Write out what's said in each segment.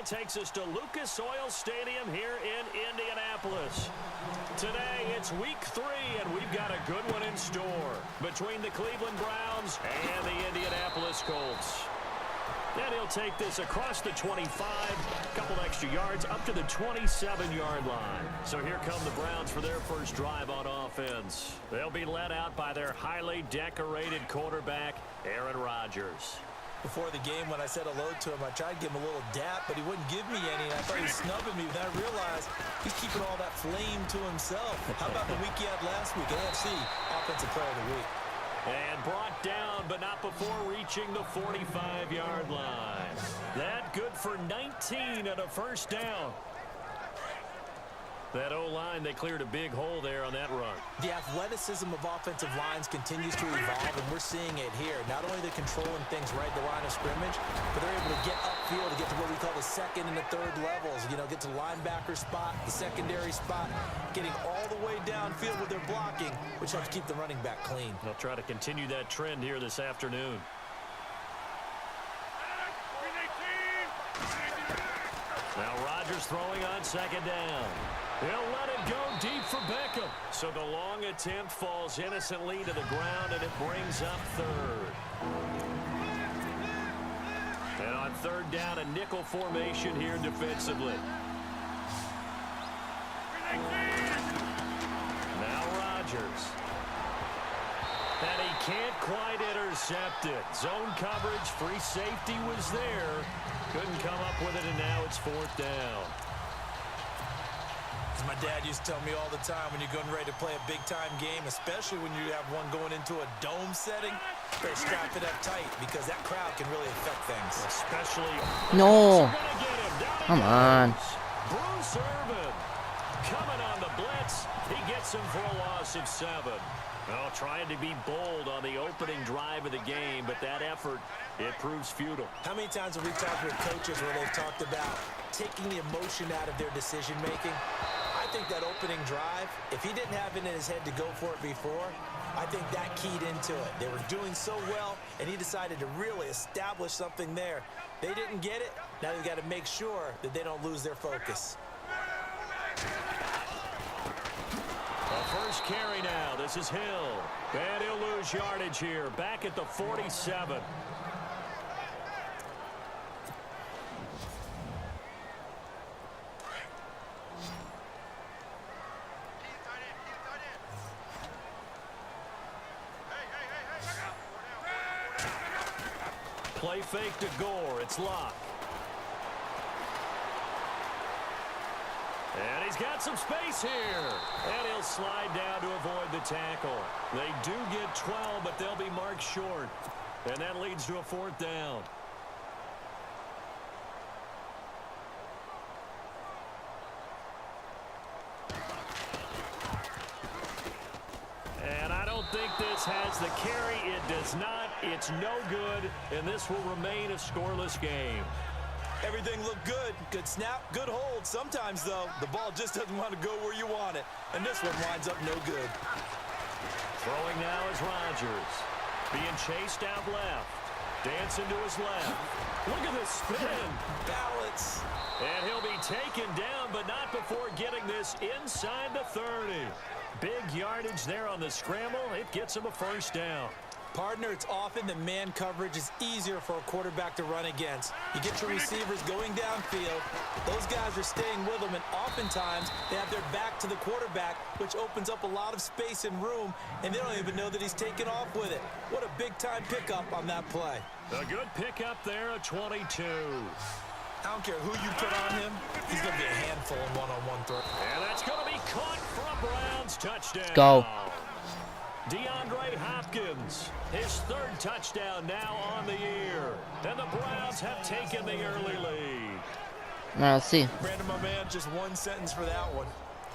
NFL takes us to Lucas Oil Stadium here in Indianapolis. Today, it's week 3, and we've got a good one in store between the Cleveland Browns and the Indianapolis Colts. And he'll take this across the 25, a couple extra yards, up to the 27-yard line. So here come the Browns for their first drive on offense. They'll be led out by their highly decorated quarterback, Aaron Rodgers. Before the game, when I said hello to him, I tried to give him a little dap, but he wouldn't give me any, and I thought he was snubbing me. Then I realized he's keeping all that flame to himself. How about the week he had last week? AFC Offensive Player of the Week. And brought down, but not before reaching the 45-yard line. That good for 19 and a first down. That O-line, they cleared a big hole there on that run. The athleticism of offensive lines continues to evolve, and we're seeing it here. Not only are they controlling things right at the line of scrimmage, but they're able to get upfield to get to what we call the second and the third levels. You know, get to linebacker spot, the secondary spot, getting all the way downfield with their blocking, which helps keep the running back clean. They'll try to continue that trend here this afternoon. Now Rodgers throwing on second down. He'll let it go deep for Beckham. So the long attempt falls innocently to the ground, and it brings up third. And on third down, a nickel formation here defensively. Now Rodgers. And he can't quite intercept it. Zone coverage, free safety was there. Couldn't come up with it, and now it's fourth down. As my dad used to tell me all the time, when you're getting ready to play a big-time game, especially when you have one going into a dome setting, better strap it up tight because that crowd can really affect things. Especially... No. Come on. Bruce Irvin coming on the blitz. He gets him for a loss of 7. Well, trying to be bold on the opening drive of the game, but that effort, it proves futile. How many times have we talked with coaches where they've talked about taking the emotion out of their decision-making? I think that opening drive, if he didn't have it in his head to go for it before, I think that keyed into it. They were doing so well, and he decided to really establish something there. They didn't get it. Now they've got to make sure that they don't lose their focus. First carry now. This is Hill. And he'll lose yardage here. Back at the 47. Play fake to Gore. It's Locke. And he's got some space here. And he'll slide down to avoid the tackle. They do get 12, but they'll be marked short. And that leads to a fourth down. And I don't think this has the carry. It does not. It's no good. And this will remain a scoreless game. Everything looked good. Good snap, good hold. Sometimes, though, the ball just doesn't want to go where you want it. And this one winds up no good. Throwing now is Rodgers. Being chased out left. Dancing to his left. Look at the spin. Balance. And he'll be taken down, but not before getting this inside the 30. Big yardage there on the scramble. It gets him a first down. Partner, it's often that man coverage is easier for a quarterback to run against. You get your receivers going downfield. Those guys are staying with them, and oftentimes they have their back to the quarterback, which opens up a lot of space and room, and they don't even know that he's taken off with it. What a big-time pickup on that play. A good pickup there, a 22. I don't care who you put on him. He's going to be a handful in one-on-one throw. And that's going to be caught for a Browns touchdown. Go. DeAndre Hopkins, his third touchdown now on the year. And the Browns have taken the early lead. Now let's see. Brandon, my man, just one sentence for that one.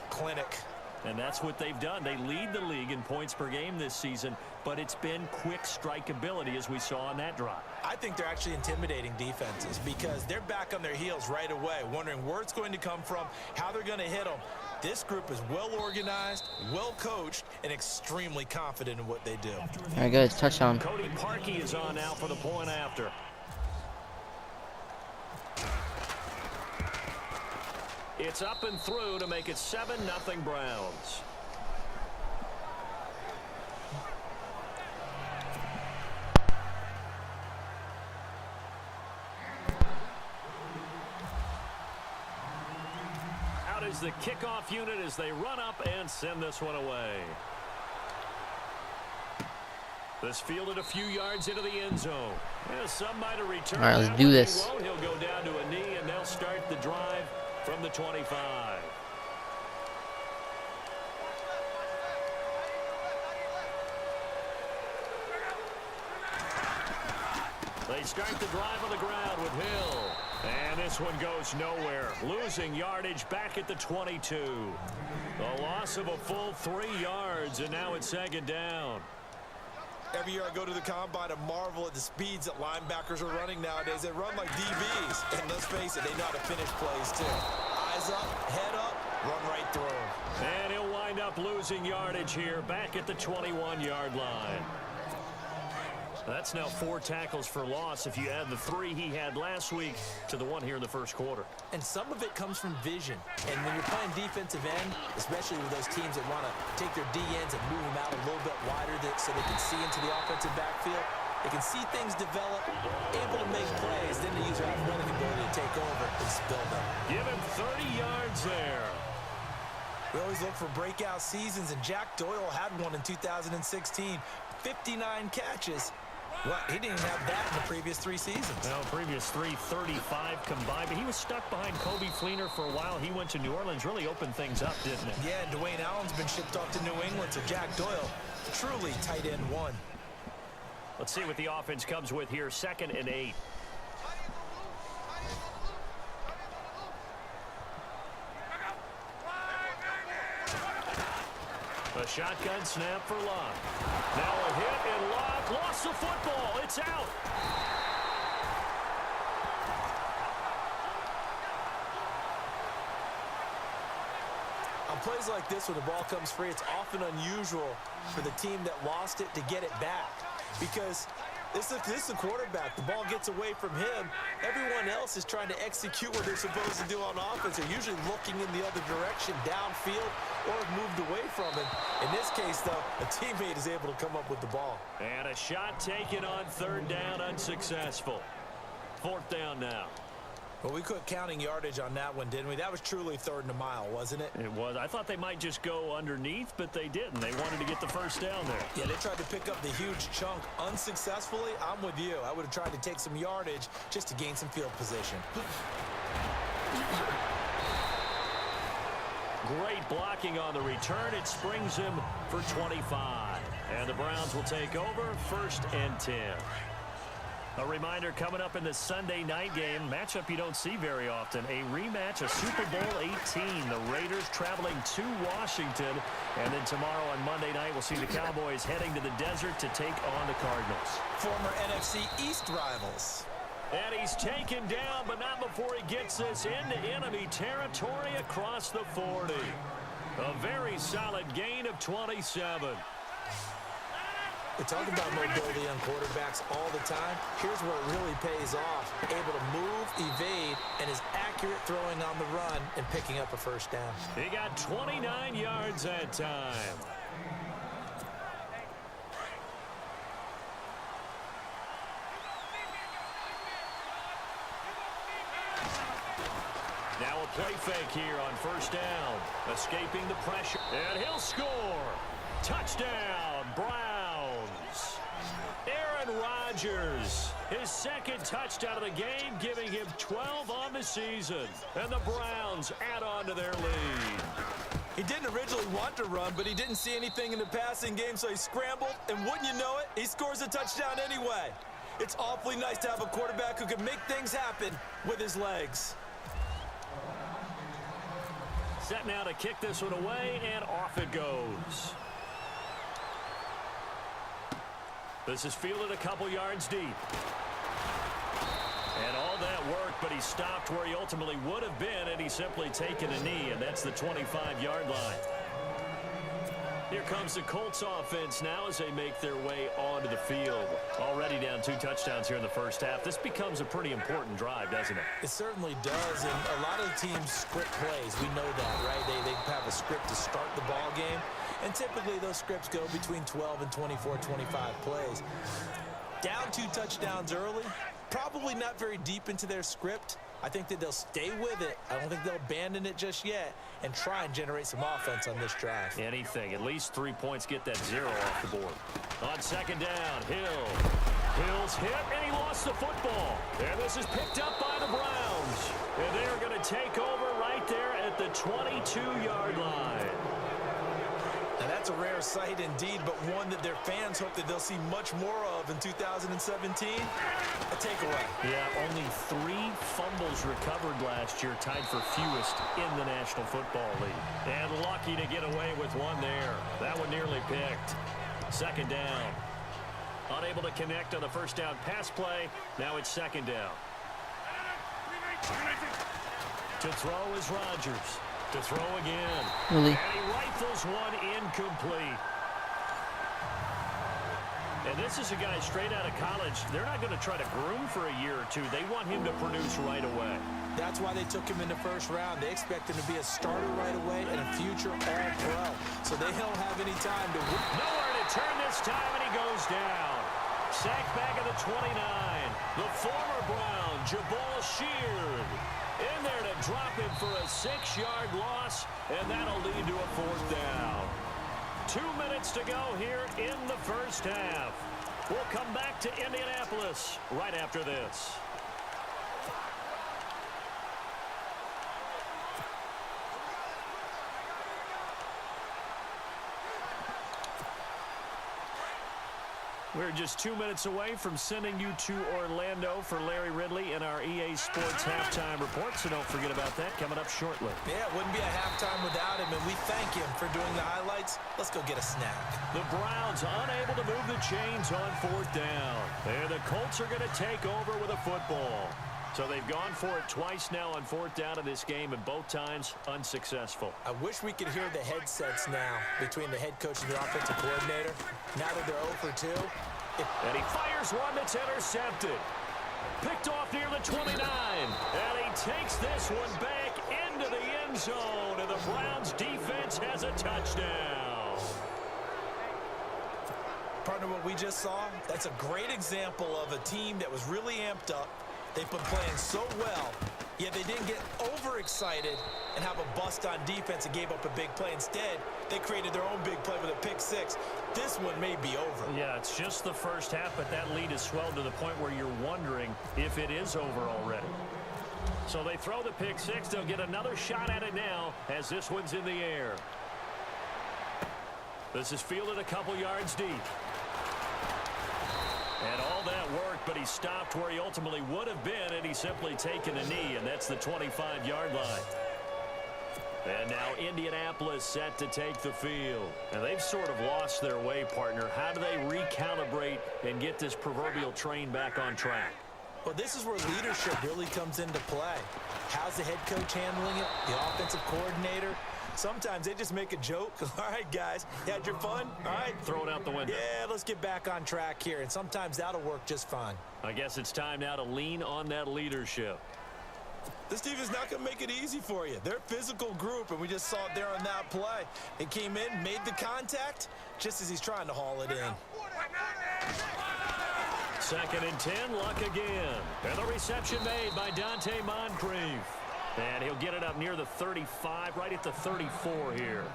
Clinic. And that's what they've done. They lead the league in points per game this season, but it's been quick strikeability as we saw on that drive. I think they're actually intimidating defenses because they're back on their heels right away, wondering where it's going to come from, how they're going to hit them. This group is well organized, well coached, and extremely confident in what they do. All right, good. Touchdown. Cody Parkey is on now for the point after. It's up and through to make it 7-0 Browns. Out is the kickoff unit as they run up and send this one away. This fielded a few yards into the end zone. Yeah, some might have returned. All right, let's do this. He'll go down to a knee, and they'll start the drive from the 25. They start the drive on the ground with Hill. And this one goes nowhere. Losing yardage back at the 22. A loss of a full 3 yards, and now it's 2nd down. Every year I go to the combine and marvel at the speeds that linebackers are running nowadays. They run like DBs. And let's face it, they know how to finish plays too. Eyes up, head up, run right through them. And he'll wind up losing yardage here back at the 21-yard line. That's now 4 tackles for loss if you add the 3 he had last week to the 1 here in the first quarter. And some of it comes from vision. And when you're playing defensive end, especially with those teams that want to take their D-ends and move them out a little bit wider so they can see into the offensive backfield, they can see things develop, able to make plays, then they use their athletic ability to take over and spill them. Give him 30 yards there. We always look for breakout seasons, and Jack Doyle had one in 2016. 59 catches. Well, he didn't even have that in the previous 3 seasons. No, previous 3, 35 combined. But he was stuck behind Kobe Fleener for a while. He went to New Orleans, really opened things up, didn't it? Yeah, and Dwayne Allen's been shipped off to New England, so Jack Doyle, truly tight end 1. Let's see what the offense comes with here. 2nd and 8. A shotgun snap for Locke. Now a hit, and Locke lost the football. It's out. On plays like this where the ball comes free, it's often unusual for the team that lost it to get it back. Because this is the quarterback. The ball gets away from him. Everyone else is trying to execute what they're supposed to do on offense. They're usually looking in the other direction, downfield, or have moved away from him. In this case, though, a teammate is able to come up with the ball. And a shot taken on 3rd down, unsuccessful. 4th down now. Well, we quit counting yardage on that one, didn't we? That was truly 3rd and a mile, wasn't it? It was. I thought they might just go underneath, but they didn't. They wanted to get the 1st down there. Yeah, they tried to pick up the huge chunk unsuccessfully. I'm with you. I would have tried to take some yardage just to gain some field position. Great blocking on the return. It springs him for 25. And the Browns will take over 1st and 10. A reminder coming up in the Sunday night game, matchup you don't see very often, a rematch of Super Bowl 18. The Raiders traveling to Washington. And then tomorrow on Monday night, we'll see the Cowboys heading to the desert to take on the Cardinals. Former NFC East rivals. And he's taken down, but not before he gets this into enemy territory across the 40. A very solid gain of 27. We talk about mobility on quarterbacks all the time. Here's where it really pays off. Able to move, evade, and is accurate throwing on the run and picking up a 1st down. He got 29 yards that time. Now a play fake here on 1st down. Escaping the pressure. And he'll score. Touchdown, Browns. Aaron Rodgers, his 2nd touchdown of the game, giving him 12 on the season. And the Browns add on to their lead. He didn't originally want to run, but he didn't see anything in the passing game, so he scrambled. And wouldn't you know it, he scores a touchdown anyway. It's awfully nice to have a quarterback who can make things happen with his legs. Set now to kick this one away, and off it goes. This is fielded a couple yards deep. And all that work, but he stopped where he ultimately would have been, and he's simply taken a knee, and that's the 25-yard line. Here comes the Colts offense now as they make their way onto the field. Already down 2 touchdowns here in the first half. This becomes a pretty important drive, doesn't it? It certainly does, and a lot of the teams script plays. We know that, right? They have a script to start the ball game, and typically those scripts go between 12 and 24, 25 plays. Down 2 touchdowns early, probably not very deep into their script. I think that they'll stay with it. I don't think they'll abandon it just yet and try and generate some offense on this drive. Anything. At least 3 points, get that 0 off the board. On second down, Hill's hit, and he lost the football. And this is picked up by the Browns. And they're going to take over right there at the 22-yard line. And that's a rare sight indeed, but one that their fans hope that they'll see much more of in 2017. A takeaway. Yeah, only 3 fumbles recovered last year, tied for fewest in the National Football League. And lucky to get away with one there. That one nearly picked. Second down. Unable to connect on the first down pass play. Now it's second down. To throw is Rodgers. To throw again. Really? And he rifles one incomplete. And this is a guy straight out of college. They're not going to try to groom for a year or 2. They want him to produce right away. That's why they took him in the first round. They expect him to be a starter right away and a future All-Pro. So they don't have any time to win. Nowhere to turn this time, and he goes down. Sacked back at the 29. The former Brown, Jabal Sheard, in there to drop him for a 6-yard loss, and that'll lead to a 4th down. 2 minutes to go here in the first half. We'll come back to Indianapolis right after this. We're just 2 minutes away from sending you to Orlando for Larry Ridley in our EA Sports Halftime Report, so don't forget about that coming up shortly. Yeah, it wouldn't be a halftime without him, and we thank him for doing the highlights. Let's go get a snack. The Browns unable to move the chains on 4th down. And the Colts are going to take over with a football. So they've gone for it twice now on 4th down in this game, and both times unsuccessful. I wish we could hear the headsets now between the head coach and the offensive coordinator. Now that they're 0 for 2. And he fires one that's intercepted. Picked off near the 29. And he takes this one back into the end zone. And the Browns defense has a touchdown. Partner, what we just saw, that's a great example of a team that was really amped up. They've been playing so well, yet they didn't get overexcited and have a bust on defense and gave up a big play. Instead, they created their own big play with a pick 6. This one may be over. Yeah, it's just the first half, but that lead has swelled to the point where you're wondering if it is over already. So they throw the pick 6. They'll get another shot at it now as this one's in the air. This is fielded a couple yards deep. And all that worked, but he stopped where he ultimately would have been, and he's simply taken a knee, and that's the 25-yard line. And now Indianapolis set to take the field. And they've sort of lost their way, partner. How do they recalibrate and get this proverbial train back on track? Well, this is where leadership really comes into play. How's the head coach handling it? The offensive coordinator? Sometimes they just make a joke. All right, guys, you had your fun? All right. Throw it out the window. Yeah, let's get back on track here. And sometimes that'll work just fine. I guess it's time now to lean on that leadership. This team is not going to make it easy for you. They're a physical group, and we just saw it there on that play. It came in, made the contact, just as he's trying to haul it in. 2nd and 10, luck again. And the reception made by Dante Moncrief. And he'll get it up near the 35, right at the 34 here.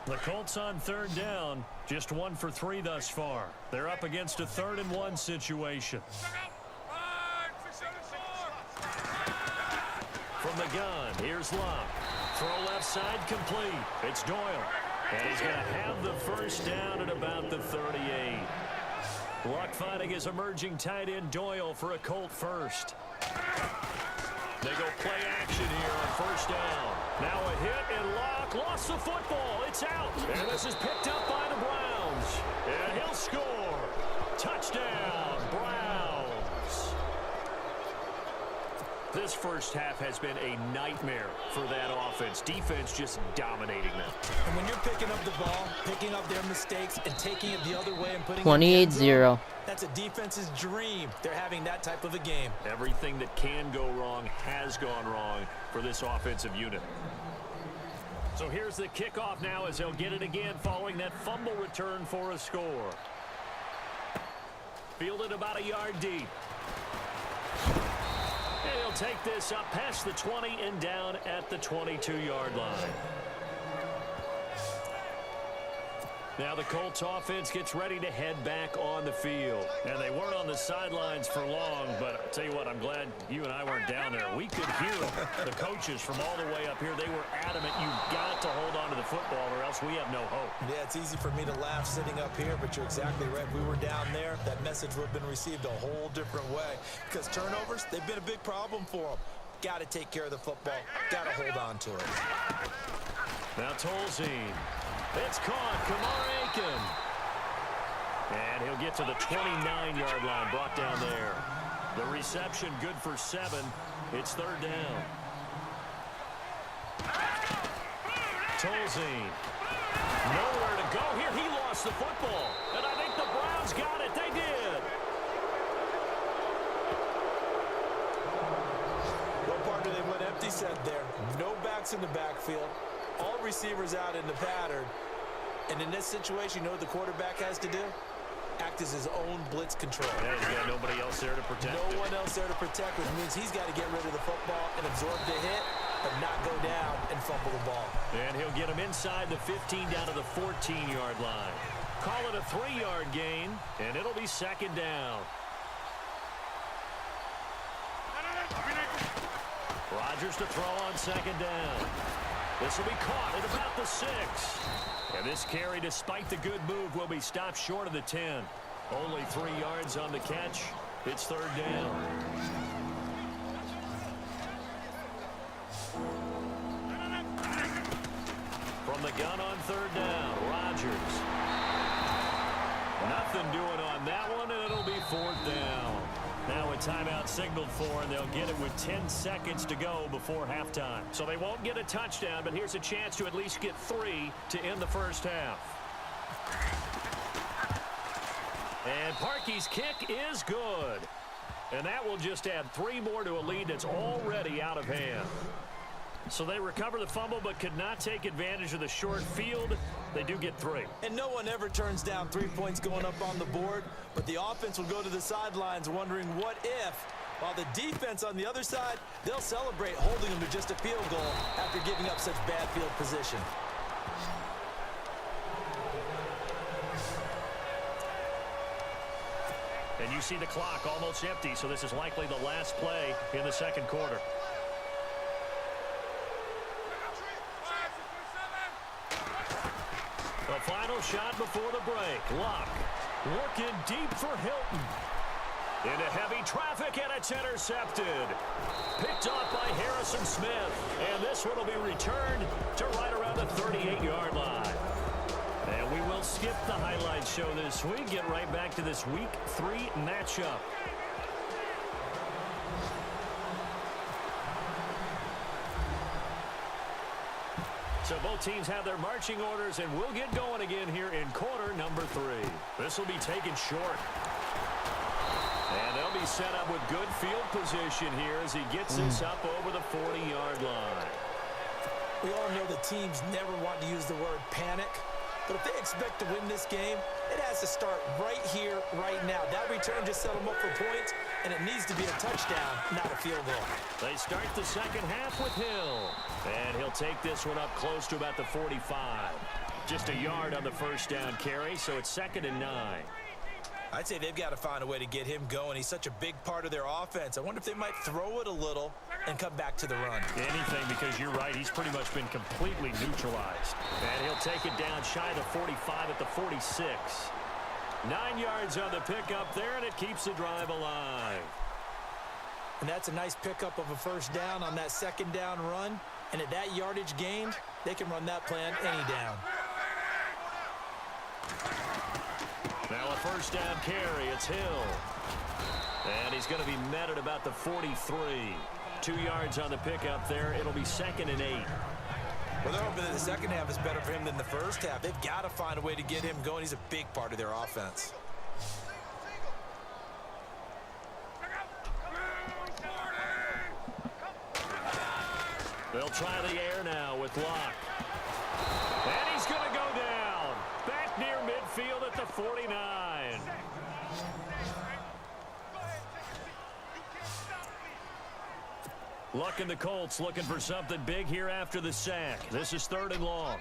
The Colts on 3rd down, just 1 for 3 thus far. They're up against a 3rd and 1 situation. From the gun, here's Luck. Throw left side complete. It's Doyle. And he's going to have the first down at about the 38. Luck finding his emerging tight end Doyle for a Colt first. They go play action here on 1st down. Now a hit, and Luck lost the football. It's out. And this is picked up by the Browns. And he'll score. Touchdown, Browns. This first half has been a nightmare for that offense. Defense just dominating them. And when you're picking up the ball, picking up their mistakes, and taking it the other way and putting 28-0. That's a defense's dream. They're having that type of a game. Everything that can go wrong has gone wrong for this offensive unit. So here's the kickoff now as they'll get it again following that fumble return for a score. Fielded about a yard deep. And he'll take this up past the 20 and down at the 22-yard line. Now the Colts offense gets ready to head back on the field. And they weren't on the sidelines for long, but I'll tell you what, I'm glad you and I weren't down there. We could hear them. The coaches from all the way up here, they were adamant, you've got to hold on to the football or else we have no hope. Yeah, it's easy for me to laugh sitting up here, but you're exactly right. If we were down there, that message would have been received a whole different way. Because turnovers, they've been a big problem for them. Got to take care of the football. Got to hold on to it. Now Tolzien. It's caught. Kamar Aiken. And he'll get to the 29-yard line, brought down there. The reception good for 7. It's third down. Tolzien. Nowhere to go here. He lost the football. And I think the Browns got it. They did. Well, partner, they went empty set there. No backs in the backfield. All receivers out in the pattern. And in this situation, you know what the quarterback has to do? Act as his own blitz control. Yeah, he's got nobody else there to protect. No one else there to protect, which means he's got to get rid of the football and absorb the hit, but not go down and fumble the ball. And he'll get him inside the 15 down to the 14-yard line. Call it a 3-yard gain, and it'll be second down. Rodgers to throw on second down. This will be caught at about the 6. And this carry, despite the good move, will be stopped short of the 10. Only 3 yards on the catch. It's third down. From the gun on third down, Rodgers. Nothing doing on that one, and it'll be fourth down. Now a timeout signaled for, and they'll get it with 10 seconds to go before halftime. So they won't get a touchdown, but here's a chance to at least get 3 to end the first half. And Parkey's kick is good. And that will just add 3 more to a lead that's already out of hand. So they recover the fumble but could not take advantage of the short field. They do get 3. And no one ever turns down 3 points going up on the board, but the offense will go to the sidelines wondering what if, while the defense on the other side, they'll celebrate holding them to just a field goal after giving up such bad field position. And you see the clock almost empty, so this is likely the last play in the second quarter. The final shot before the break. Luck working deep for Hilton. Into heavy traffic, and it's intercepted. Picked off by Harrison Smith. And this one will be returned to right around the 38-yard line. And we will skip the highlight show this week. Get right back to this Week 3 matchup. So both teams have their marching orders, and we'll get going again here in quarter number 3. This will be taken short. And they'll be set up with good field position here as he gets this up over the 40-yard line. We all know the teams never want to use the word panic, but if they expect to win this game, it has to start right here, right now. That return just set them up for points, and it needs to be a touchdown, not a field goal. They start the second half with Hill. And he'll take this one up close to about the 45. Just a yard on the first down carry, so it's 2nd and 9. I'd say they've got to find a way to get him going. He's such a big part of their offense. I wonder if they might throw it a little and come back to the run. Anything, because you're right. He's pretty much been completely neutralized. And he'll take it down shy of the 45 at the 46. 9 yards on the pickup there, and it keeps the drive alive. And that's a nice pickup of a first down on that second down run. And at that yardage gained, they can run that plan any down. Now a first down carry. It's Hill. And he's going to be met at about the 43. 2 yards on the pickup there. It'll be 2nd and 8. Well, they're hoping that the second half is better for him than the first half. They've got to find a way to get him going. He's a big part of their offense. They'll try the air now with Locke. And he's going to go down. Back near midfield at the 49. Luck and the Colts looking for something big here after the sack. This is 3rd and long.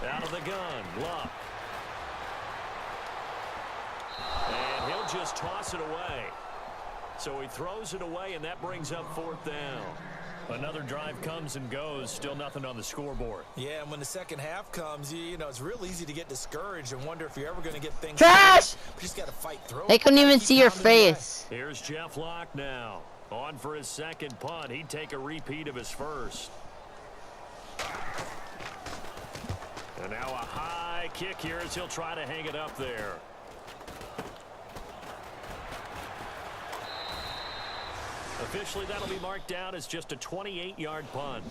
Out of the gun, Luck. And he'll just toss it away. So he throws it away, and that brings up 4th down. Another drive comes and goes. Still nothing on the scoreboard. Yeah, and when the second half comes, you know, it's real easy to get discouraged and wonder if you're ever going to get things. Trash! You just got to fight through. They couldn't even see your face. Here's Jeff Locke now. On for his second punt. He'd take a repeat of his first. And now a high kick here as he'll try to hang it up there. Officially, that'll be marked down as just a 28-yard punt.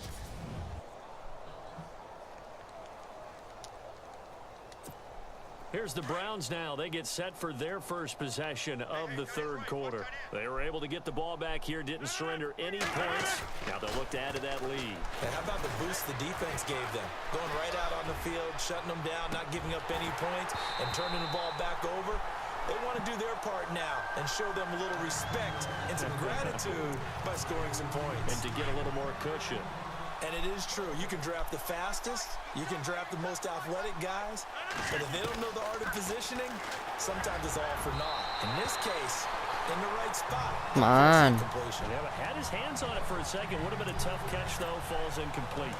Here's the Browns now. They get set for their first possession of the 3rd quarter. They were able to get the ball back here, didn't surrender any points. Now they'll look to add to that lead. And how about the boost the defense gave them? Going right out on the field, shutting them down, not giving up any points, and turning the ball back over. They want to do their part now and show them a little respect and some gratitude by scoring some points. And to get a little more cushion. And it is true. You can draft the fastest. You can draft the most athletic guys. But if they don't know the art of positioning, sometimes it's all for naught. In this case, in the right spot. Come on. Yeah, but had his hands on it for a second. Would have been a tough catch, though. Falls incomplete.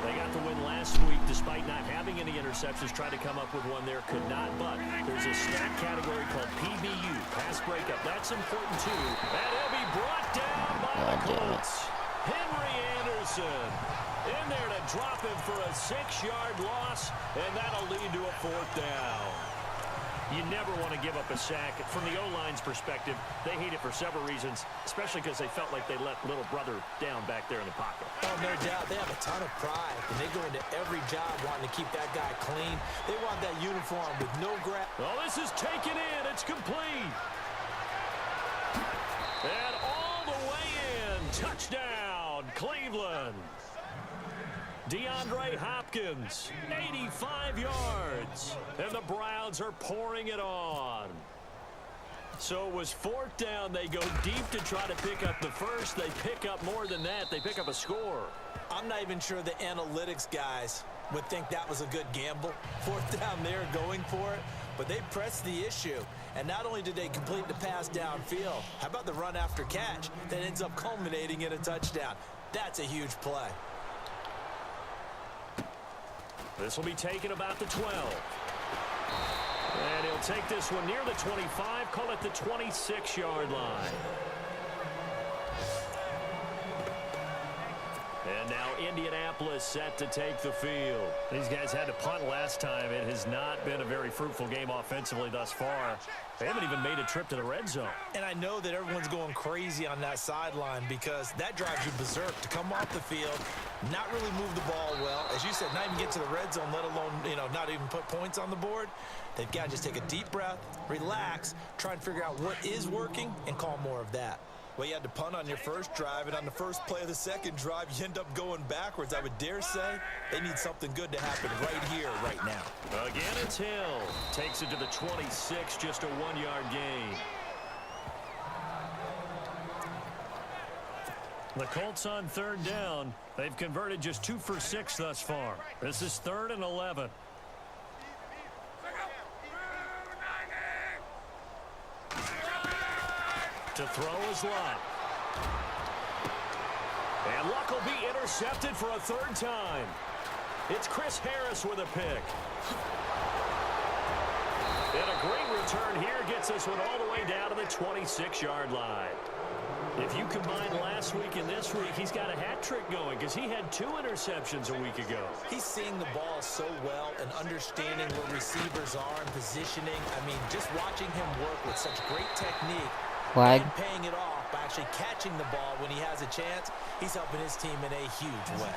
They got the win last week despite not having any interceptions. Tried to come up with one there. Could not. But there's a stat category called PBU, pass breakup. That's important, too. And he'll be brought down by the Colts. Henry Anderson in there to drop him for a 6-yard loss, and that'll lead to a 4th down. You never want to give up a sack. From the O-line's perspective, they hate it for several reasons, especially because they felt like they let little brother down back there in the pocket. Oh, no doubt. They have a ton of pride, and they go into every job wanting to keep that guy clean. They want that uniform with no grab. Oh, this is taken in. It's complete. And all the way in. Touchdown, Cleveland. DeAndre Hopkins, 85 yards. And the Browns are pouring it on. So it was 4th down. They go deep to try to pick up the first. They pick up more than that. They pick up a score. I'm not even sure the analytics guys would think that was a good gamble. 4th down there going for it. But they pressed the issue. And not only did they complete the pass downfield, how about the run after catch that ends up culminating in a touchdown? That's a huge play. This will be taken about the 12. And he'll take this one near the 25, call it the 26-yard line. And now Indianapolis set to take the field. These guys had to punt last time. It has not been a very fruitful game offensively thus far. They haven't even made a trip to the red zone. And I know that everyone's going crazy on that sideline because that drives you berserk to come off the field, not really move the ball well. As you said, not even get to the red zone, let alone, not even put points on the board. They've got to just take a deep breath, relax, try and figure out what is working, and call more of that. Well, you had to punt on your first drive, and on the first play of the second drive, you end up going backwards. I would dare say they need something good to happen right here, right now. Again, it's Hill. Takes it to the 26, just a 1-yard gain. The Colts on 3rd down. They've converted just 2 for 6 thus far. This is 3rd and 11. To throw is Luck. And Luck will be intercepted for a 3rd time. It's Chris Harris with a pick. And a great return here gets this one all the way down to the 26-yard line. If you combine last week and this week, he's got a hat trick going because he had 2 interceptions a week ago. He's seeing the ball so well and understanding where receivers are and positioning. I mean, just watching him work with such great technique Flag. and paying it off by actually catching the ball when he has a chance, he's helping his team in a huge way.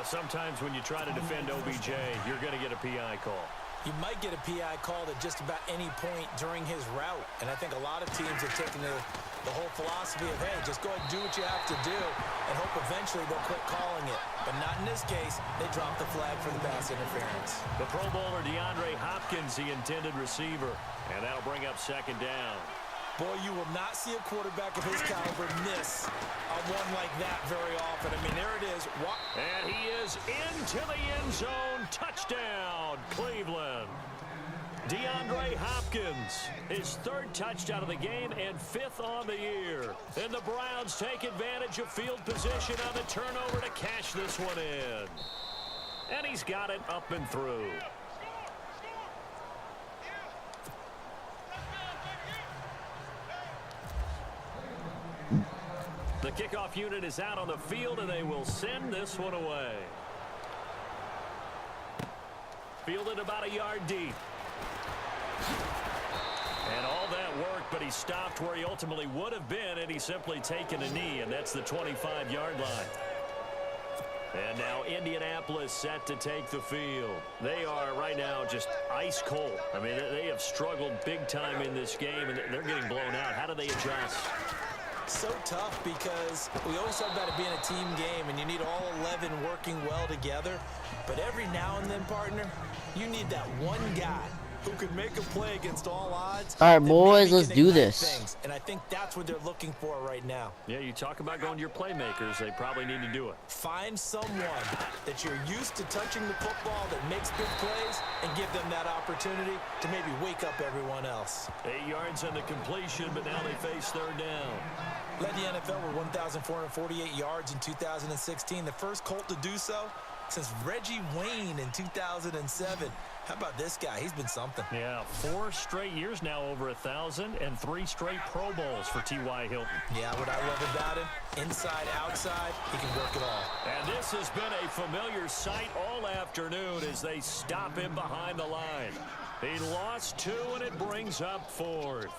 Sometimes when you try to defend OBJ, you're going to get a PI call. You might get a PI called at just about any point during his route. And I think a lot of teams have taken the whole philosophy of, hey, just go ahead and do what you have to do and hope eventually they'll quit calling it. But not in this case. They dropped the flag for the pass interference. The Pro Bowler DeAndre Hopkins, the intended receiver. And that'll bring up second down. Boy, you will not see a quarterback of his caliber miss a one like that very often. I mean, there it is. And he is into the end zone. Touchdown, Cleveland. DeAndre Hopkins, his 3rd touchdown of the game and 5th on the year. And the Browns take advantage of field position on the turnover to cash this one in. And he's got it up and through. The kickoff unit is out on the field, and they will send this one away. Fielded about a yard deep. And all that worked, but he stopped where he ultimately would have been, and he's simply taken a knee, and that's the 25-yard line. And now Indianapolis set to take the field. They are right now just ice cold. I mean, they have struggled big time in this game, and they're getting blown out. How do they adjust? So tough because we always talk about it being a team game and you need all 11 working well together. But every now and then, partner, you need that one guy who can make a play against all odds. All right, boys, let's do this. And I think that's what they're looking for right now. Yeah, you talk about going to your playmakers. They probably need to do it. Find someone that you're used to touching the football that makes big plays and give them that opportunity to maybe wake up everyone else. 8 yards on the completion, but now they face 3rd down. Led the NFL with 1,448 yards in 2016. The first Colt to do so since Reggie Wayne in 2007. How about this guy? He's been something. Yeah, 4 straight years now over 1,000 and 3 straight Pro Bowls for T.Y. Hilton. Yeah, what I love about him, inside, outside, he can work it all. And this has been a familiar sight all afternoon as they stop him behind the line. He lost 2, and it brings up 4th.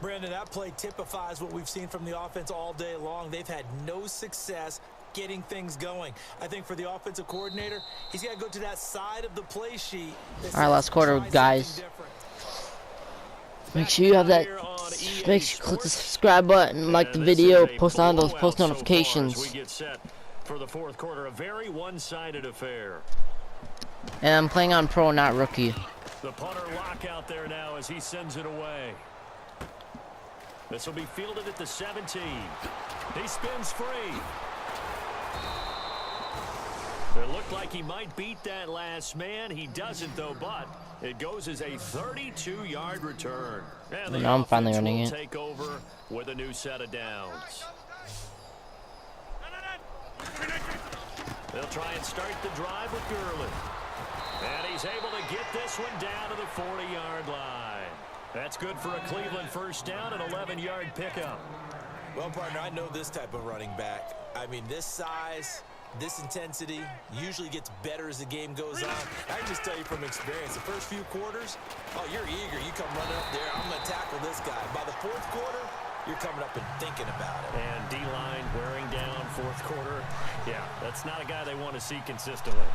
Brandon, that play typifies what we've seen from the offense all day long. They've had no success getting things going. I think for the offensive coordinator, he's got to go to that side of the play sheet. All right, last quarter, guys. Make sure you have that. Make sure you click the subscribe button, like the video, post on those post notifications. We get set for the 4th quarter, a very one-sided affair. And I'm playing on pro, not rookie. The punter lockout there now as he sends it away. This will be fielded at the 17. He spins free. It looked like he might beat that last man. He doesn't, though, but it goes as a 32-yard return. And the now I'm finally running it. Take over with a new set of downs. They'll try and start the drive with Gurley. And he's able to get this one down to the 40-yard line. That's good for a Cleveland first down, an 11-yard pickup. Well, partner, I know this type of running back. I mean, this size, this intensity usually gets better as the game goes on. I can just tell you from experience, the first few quarters, oh, you're eager. You come running up there, I'm going to tackle this guy. By the 4th quarter, you're coming up and thinking about it. And D-line wearing down 4th quarter. Yeah, that's not a guy they want to see consistently.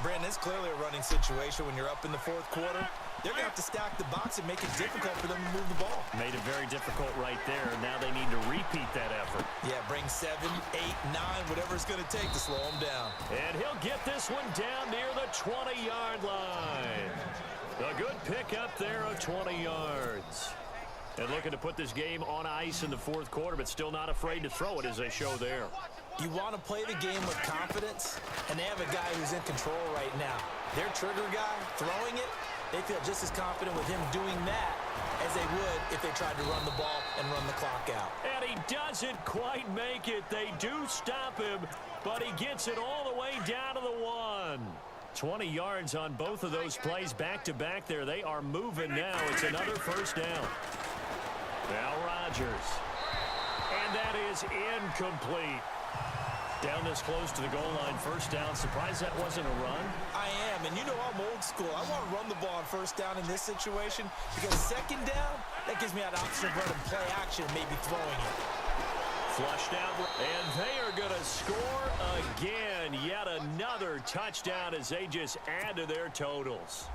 Brandon, it's clearly a running situation when you're up in the 4th quarter. They're going to have to stack the box and make it difficult for them to move the ball. Made it very difficult right there. Now they need to repeat that effort. Yeah, bring 7, 8, 9, whatever it's going to take to slow them down. And he'll get this one down near the 20-yard line. A good pick up there of 20 yards. And looking to put this game on ice in the 4th quarter, but still not afraid to throw it as they show there. You want to play the game with confidence, and they have a guy who's in control right now. Their trigger guy throwing it, they feel just as confident with him doing that as they would if they tried to run the ball and run the clock out. And he doesn't quite make it. They do stop him, but he gets it all the way down to the 1. 20 yards on both of those plays back-to-back there. They are moving now. It's another first down. Now Rodgers. And that is incomplete. Down this close to the goal line, first down. Surprised that wasn't a run? I am, and you know I'm old school. I want to run the ball on first down in this situation because second down, that gives me an option of running play action, maybe throwing it. Flushed out, and they are going to score again. Yet another touchdown as they just add to their totals.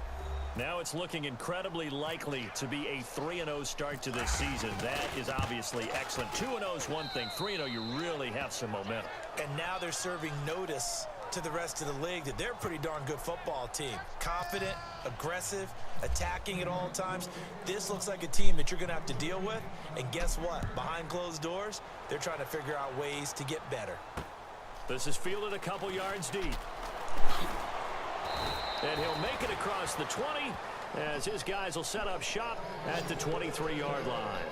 Now it's looking incredibly likely to be a 3-0 start to this season. That is obviously excellent. 2-0 is one thing. 3-0, you really have some momentum. And now they're serving notice to the rest of the league that they're a pretty darn good football team. Confident, aggressive, attacking at all times. This looks like a team that you're going to have to deal with. And guess what? Behind closed doors, they're trying to figure out ways to get better. This is fielded a couple yards deep. And he'll make it across the 20 as his guys will set up shop at the 23-yard line.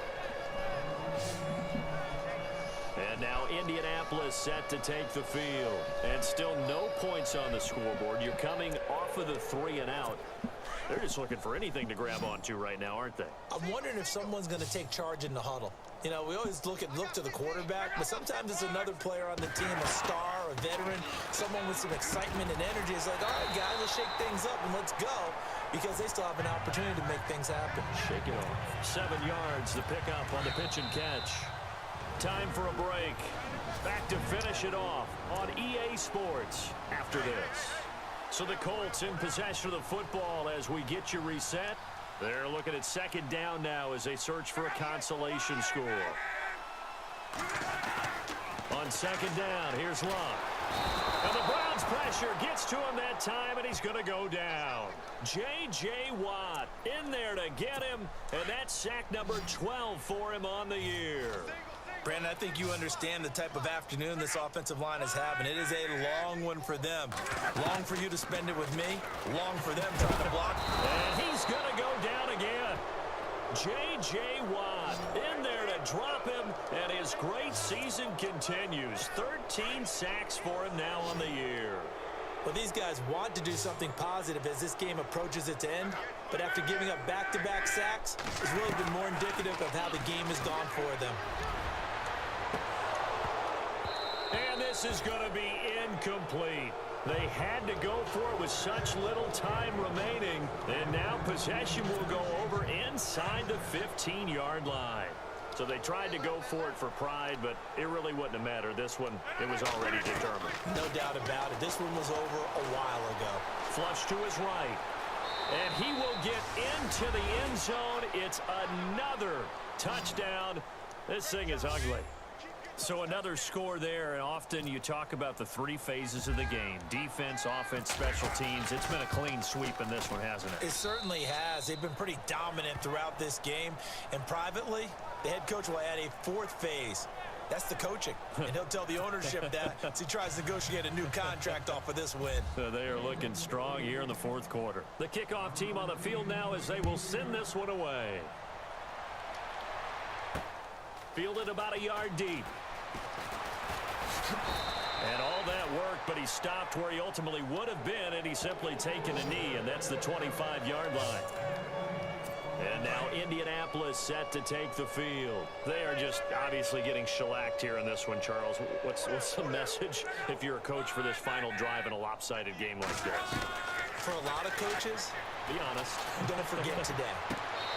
And now Indianapolis set to take the field. And still no points on the scoreboard. You're coming off of the 3-and-out. They're just looking for anything to grab onto right now, aren't they? I'm wondering if someone's going to take charge in the huddle. You know, we always look to the quarterback, but sometimes it's another player on the team, a star, a veteran, someone with some excitement and energy. It's like, all right, guys, let's shake things up and let's go, because they still have an opportunity to make things happen. Shake it off. 7 yards, the pickup on the pitch and catch. Time for a break. Back to finish it off on EA Sports after this. So the Colts in possession of the football as we get you reset. They're looking at second down now as they search for a consolation score. On second down, here's Luck. And the Browns pressure gets to him that time, and he's going to go down. J.J. Watt in there to get him, and that's sack number 12 for him on the year. Brandon, I think you understand the type of afternoon this offensive line is having. It is a long one for them. Long for you to spend it with me. Long for them trying to block. And he's going to go down again. J.J. Watt in there to drop him, and his great season continues. 13 sacks for him now on the year. Well, these guys want to do something positive as this game approaches its end, but after giving up back-to-back sacks, it's really been more indicative of how the game has gone for them. And this is going to be incomplete. They had to go for it with such little time remaining. And now possession will go over inside the 15-yard line. So they tried to go for it for pride, but it really wouldn't have mattered. This one, it was already determined. No doubt about it. This one was over a while ago. Flush to his right. And he will get into the end zone. It's another touchdown. This thing is ugly. So another score there, and often you talk about the 3 phases of the game. Defense, offense, special teams. It's been a clean sweep in this one, hasn't it? It certainly has. They've been pretty dominant throughout this game. And privately, the head coach will add a 4th phase. That's the coaching. And he'll tell the ownership that as he tries to negotiate a new contract off of this win. They are looking strong here in the 4th quarter. The kickoff team on the field now as they will send this one away. Fielded about a yard deep. And all that work, but he stopped where he ultimately would have been, and he's simply taken a knee, and that's the 25-yard line. And now Indianapolis set to take the field. They are just obviously getting shellacked here in this one, Charles. What's the message if you're a coach for this final drive in a lopsided game like this? For a lot of coaches, be honest. Don't forget today.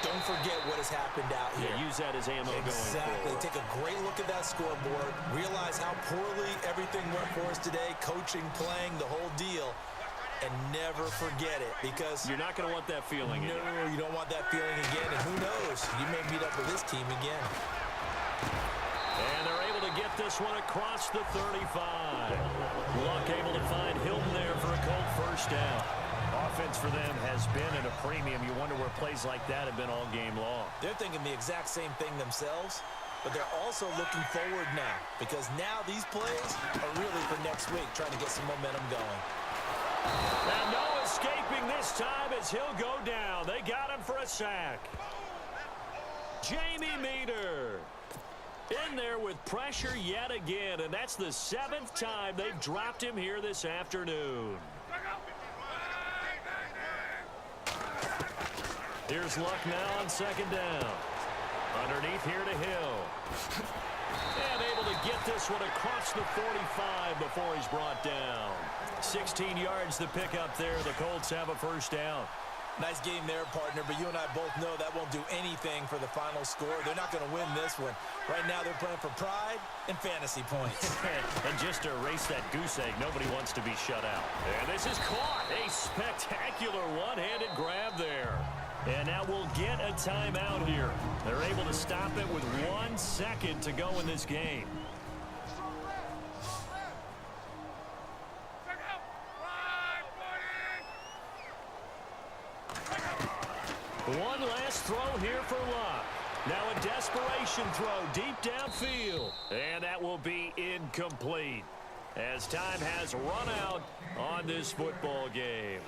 Don't forget what has happened out here. Yeah, use that as ammo going forward. Exactly. Take a great look at that scoreboard. Realize how poorly everything went for us today. Coaching, playing, the whole deal. And never forget it, because you're not going to want that feeling again. No, you don't want that feeling again. And who knows? You may meet up with this team again. And they're able to get this one across the 35. Luck able to find Hilton there for a Colt first down. Offense for them has been at a premium. You wonder where plays like that have been all game long. They're thinking the exact same thing themselves, but they're also looking forward now, because now these plays are really for next week, trying to get some momentum going. And no escaping this time as he'll go down. They got him for a sack. Jamie Meter in there with pressure yet again, and that's the 7th time they've dropped him here this afternoon. Here's Luck now on second down. Underneath here to Hill. And able to get this one across the 45 before he's brought down. 16 yards to pick up there. The Colts have a first down. Nice game there, partner, but you and I both know that won't do anything for the final score. They're not going to win this one. Right now they're playing for pride and fantasy points. And just to erase that goose egg, nobody wants to be shut out. And this is caught. A spectacular one-handed grab there. And now we'll get a timeout here. They're able to stop it with 1 second to go in this game. One last throw here for Luck. Now a desperation throw deep downfield. And that will be incomplete as time has run out on this football game.